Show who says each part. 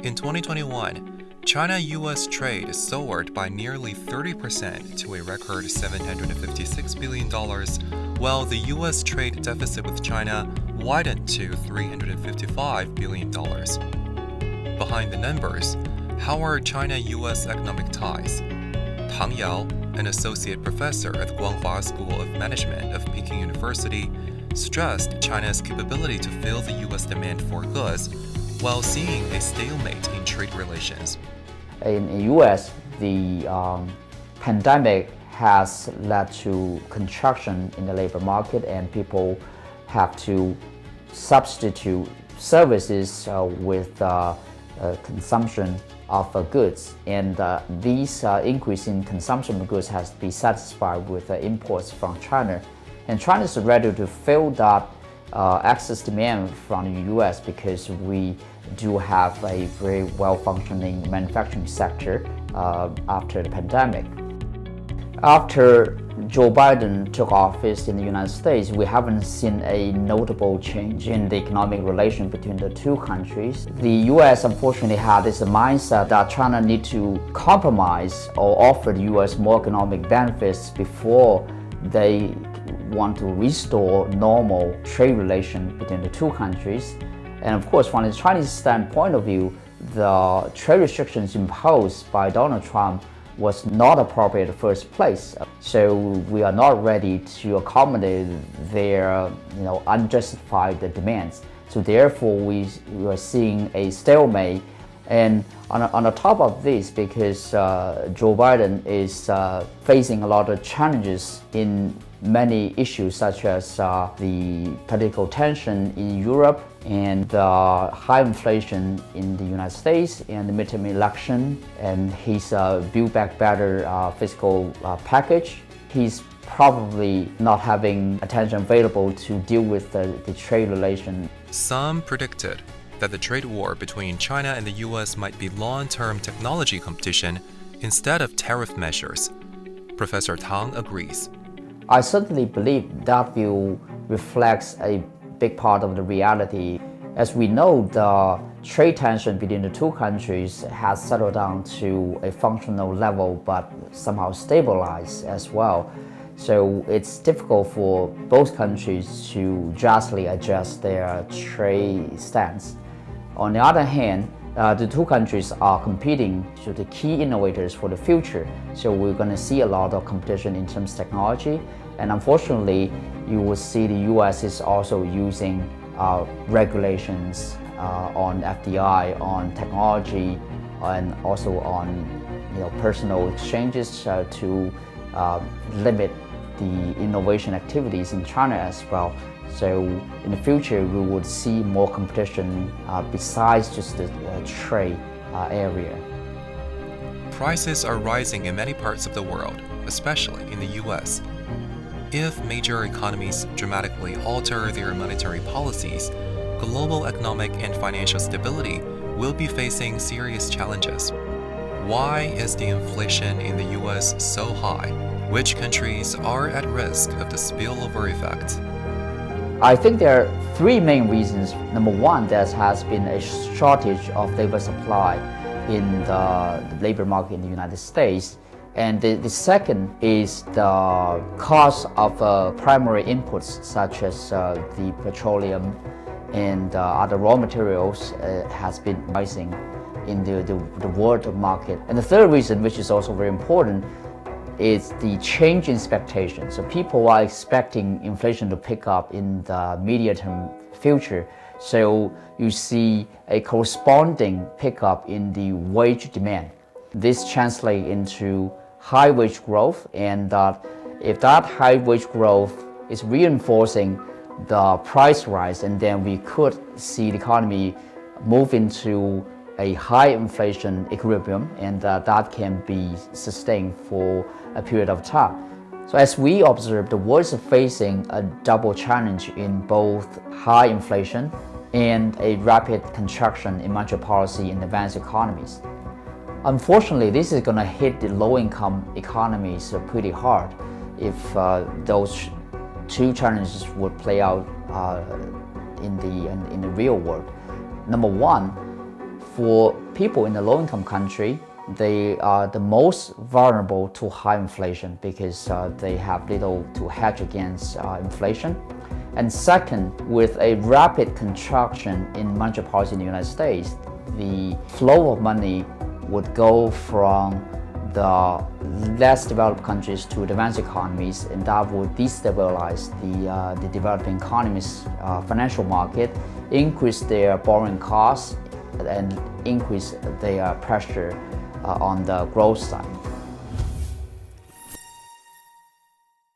Speaker 1: In 2021, China-US trade soared by nearly 30% to a record $756 billion, while the US trade deficit with China widened to $355 billion. Behind the numbers, how are China-US economic ties? Tang Yao, an associate professor at the Guanghua School of Management of Peking University, stressed China's capability to fill the U.S. demand for goods while seeing a stalemate in trade relations.
Speaker 2: In the U.S., the pandemic has led to contraction in the labor market, and people have to substitute services with consumption of goods. And these increase in consumption of goods has to be satisfied with imports from China. And China is ready to fill that excess demand from the U.S. because we do have a very well-functioning manufacturing sector after the pandemic. After Joe Biden took office in the United States, we haven't seen a notable change in the economic relation between the two countries. The U.S. unfortunately had this mindset that China needs to compromise or offer the U.S. more economic benefits before they want to restore normal trade relation between the two countries. And of course, from the Chinese standpoint of view, the trade restrictions imposed by Donald Trump was not appropriate in the first place. So we are not ready to accommodate their unjustified demands. So therefore, we are seeing a stalemate. And on the top of this, because Joe Biden is facing a lot of challenges in many issues, such as the political tension in Europe and high inflation in the United States and the midterm election, and his Build Back Better fiscal package, he's probably not having attention available to deal with the trade relation.
Speaker 1: Some predicted that the trade war between China and the U.S. might be long-term technology competition instead of tariff measures. Professor Tang agrees.
Speaker 2: I certainly believe that view reflects a big part of the reality. As we know, the trade tension between the two countries has settled down to a functional level, but somehow stabilized as well. So it's difficult for both countries to drastically adjust their trade stance. On the other hand, the two countries are competing to the key innovators for the future. So we're going to see a lot of competition in terms of technology. And unfortunately, you will see the US is also using regulations on FDI, on technology, and also on personal exchanges to limit the innovation activities in China as well. So in the future, we would see more competition besides just the trade area.
Speaker 1: Prices are rising in many parts of the world, especially in the US. If major economies dramatically alter their monetary policies, global economic and financial stability will be facing serious challenges. Why is the inflation in the US so high? Which countries are at risk of the spillover effect?
Speaker 2: I think there are three main reasons. Number one, there has been a shortage of labor supply in the labor market in the United States. And the second is the cost of primary inputs such as the petroleum and other raw materials has been rising in the world market. And the third reason, which is also very important, is the change in expectations. So people are expecting inflation to pick up in the medium-term future. So you see a corresponding pickup in the wage demand. This translates into high wage growth, and if that high wage growth is reinforcing the price rise, and then we could see the economy move into a high inflation equilibrium, and that can be sustained for a period of time. So as we observe, the world is facing a double challenge in both high inflation and a rapid contraction in monetary policy in advanced economies. Unfortunately, this is going to hit the low-income economies pretty hard if those two challenges would play out in the real world. Number one, for people in the low-income country, they are the most vulnerable to high inflation because they have little to hedge against inflation. And second, with a rapid contraction in monetary policy in the United States, the flow of money would go from the less developed countries to advanced economies, and that would destabilize the developing economies' financial market, increase their borrowing costs, and increase their pressure on the growth side.